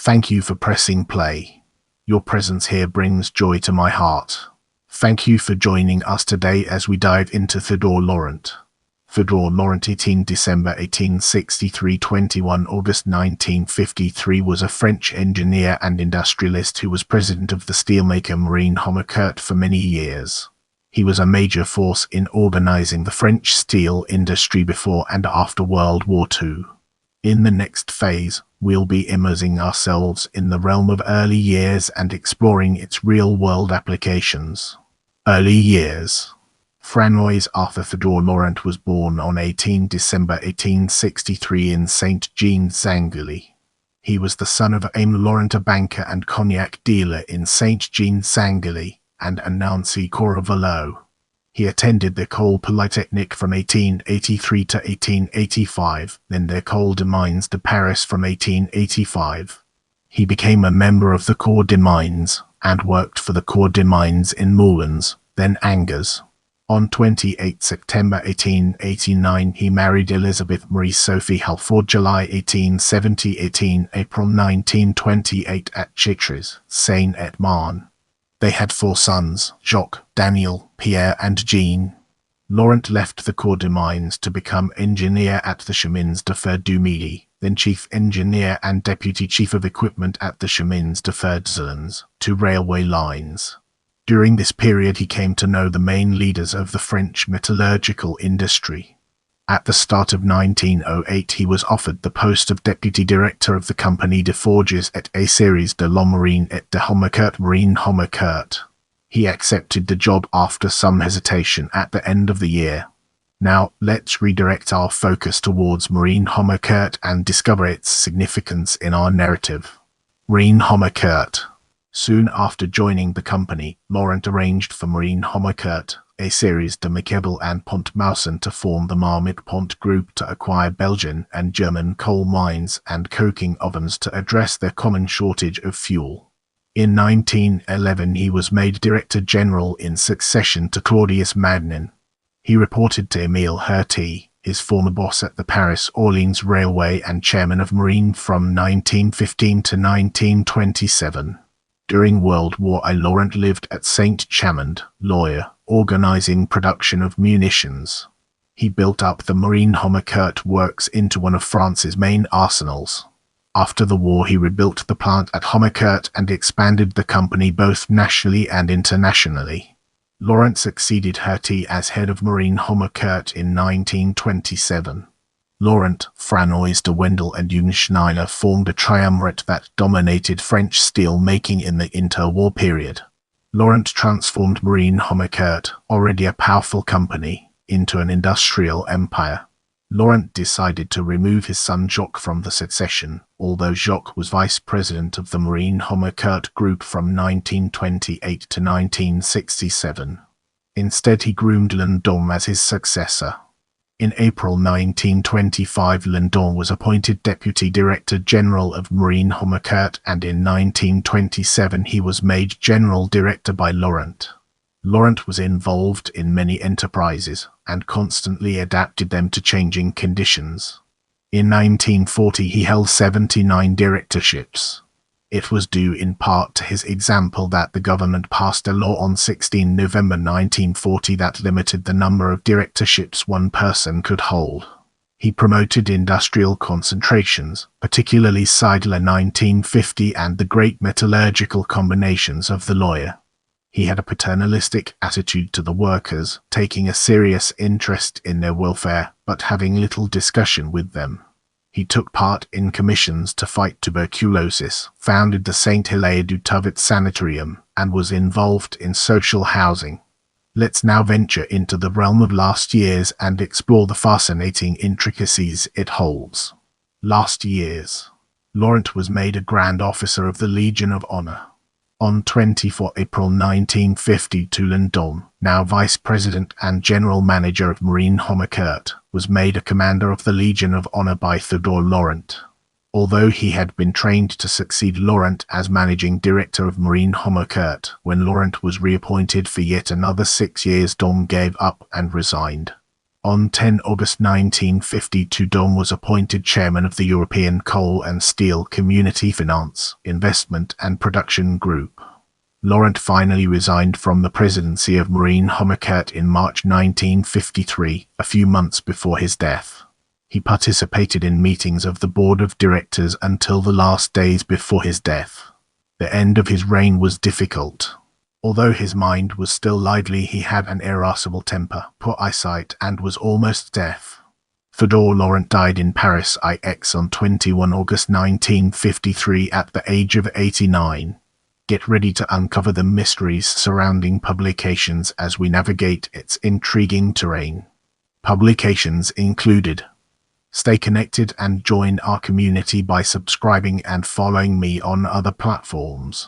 Thank you for pressing play. Your presence here brings joy to my heart. Thank you for joining us today as we dive into Théodore Laurent. Théodore Laurent, 18 December 1863 – 21 August 1953, was a French engineer and industrialist who was president of the steelmaker Marine-Homécourt for many years. He was a major force in organizing the French steel industry before and after World War II. In the next phase, we'll be immersing ourselves in the realm of early years and exploring its real-world applications. Early years. François Arthur Théodore Laurent was born on 18 December 1863 in Saint-Jean-Sanguilly. He was the son of Aimé Laurent, a banker and cognac dealer in Saint-Jean-Sanguilly, and Nancy Corvalot. He attended the École Polytechnique from 1883 to 1885, then the École des Mines de Paris from 1885. He became a member of the Corps des Mines, and worked for the Corps des Mines in Moulins, then Angers. On 28 September 1889 he married Elizabeth Marie Sophie Halford. July 1870 – 18 April 1928 at Chitre's, Seine-et-Marne. They had 4 sons, Jacques, Daniel, Pierre and Jean. Laurent left the Corps des Mines to become engineer at the Chemins de Fer du Midi, then chief engineer and deputy chief of equipment at the Chemins de Fer d'Isles, 2 railway lines. During this period he came to know the main leaders of the French metallurgical industry. At the start of 1908 he was offered the post of deputy director of the Compagnie de Forges et Aciéries de la Marine et de Homécourt Marine-Homécourt. He accepted the job after some hesitation at the end of the year. Now, let's redirect our focus towards Marine-Homécourt and discover its significance in our narrative. Marine-Homécourt. Soon after joining the company, Laurent arranged for Marine-Homécourt, Aciéries de Mecqueville and Pont-Mouson to form the Marmite-Pont Group to acquire Belgian and German coal mines and coking ovens to address their common shortage of fuel. In 1911 he was made Director General in succession to Claudius Madnin. He reported to Émile Hertie, his former boss at the Paris-Orléans Railway and chairman of Marine from 1915 to 1927. During World War I, Laurent lived at Saint-Chamond, Loire, organizing production of munitions. He built up the Marine-Homécourt works into one of France's main arsenals. After the war he rebuilt the plant at Homécourt and expanded the company both nationally and internationally. Laurent succeeded Hertie as head of Marine-Homécourt in 1927. Laurent, François de Wendel and Eugène Schneider formed a triumvirate that dominated French steel making in the interwar period. Laurent transformed Marine-Homécourt, already a powerful company, into an industrial empire. Laurent decided to remove his son Jacques from the succession, although Jacques was vice president of the Marine-Homécourt Group from 1928 to 1967. Instead he groomed Lindon as his successor. In April 1925 Lindon was appointed Deputy Director General of Marine-Homécourt, and in 1927 he was made General Director by Laurent. Laurent was involved in many enterprises, and constantly adapted them to changing conditions. In 1940 he held 79 directorships. It was due in part to his example that the government passed a law on 16 November 1940 that limited the number of directorships one person could hold. He promoted industrial concentrations, particularly Seidler 1950 and the great metallurgical combinations of the Loire. He had a paternalistic attitude to the workers, taking a serious interest in their welfare, but having little discussion with them. He took part in commissions to fight tuberculosis, founded the Saint Hilaire du Tauvet Sanitarium, and was involved in social housing. Let's now venture into the realm of last years and explore the fascinating intricacies it holds. Last years. Laurent was made a Grand Officer of the Legion of Honor. On 24 April 1952 Lindon, now Vice President and General Manager of Marine-Homécourt, was made a Commander of the Legion of Honor by Théodore Laurent. Although he had been trained to succeed Laurent as Managing Director of Marine-Homécourt, when Laurent was reappointed for yet another 6 years, Dom gave up and resigned. On 10 August 1952, Dom was appointed chairman of the European Coal and Steel Community Finance, Investment and Production Group. Laurent finally resigned from the presidency of Marine-Homécourt in March 1953, a few months before his death. He participated in meetings of the board of directors until the last days before his death. The end of his reign was difficult. Although his mind was still lively, he had an irascible temper, poor eyesight, and was almost deaf. Théodore Laurent died in Paris, IX on 21 August 1953 at the age of 89. Get ready to uncover the mysteries surrounding publications as we navigate its intriguing terrain. Publications included. Stay connected and join our community by subscribing and following me on other platforms.